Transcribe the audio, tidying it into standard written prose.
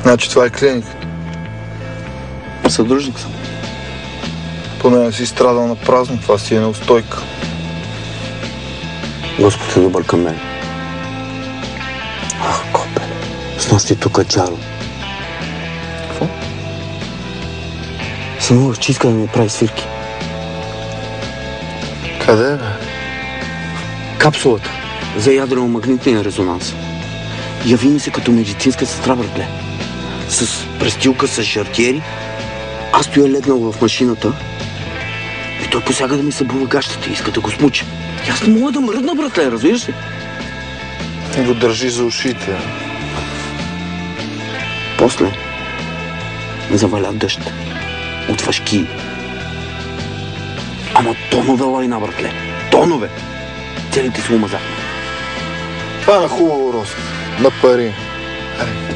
Значи това е клиниката. Съдружник съм. Поне не си страдал на празно, това си е неустойка. Господ е добър към мен. Ах, копе. С нощи тук Джаро. Какво? Сънувах, че иска да ми прави свирки. Къде, бе? Капсулата за ядрено-магнитния резонанс. Яви ми се като медицинска сестра, братле. С престилка, с шартиери. Аз стоя легнал в машината и той посяга да ми събува гащите и иска да го смуча. И аз не мога да мръдна, братле, разбираш ли? Ти го държи за ушите. После ме заваля дъжд от въшки. Ама тонове лайна, братле. Тонове! Целите се умазахме. Това е на хубаво, Рост. На пари. Аре.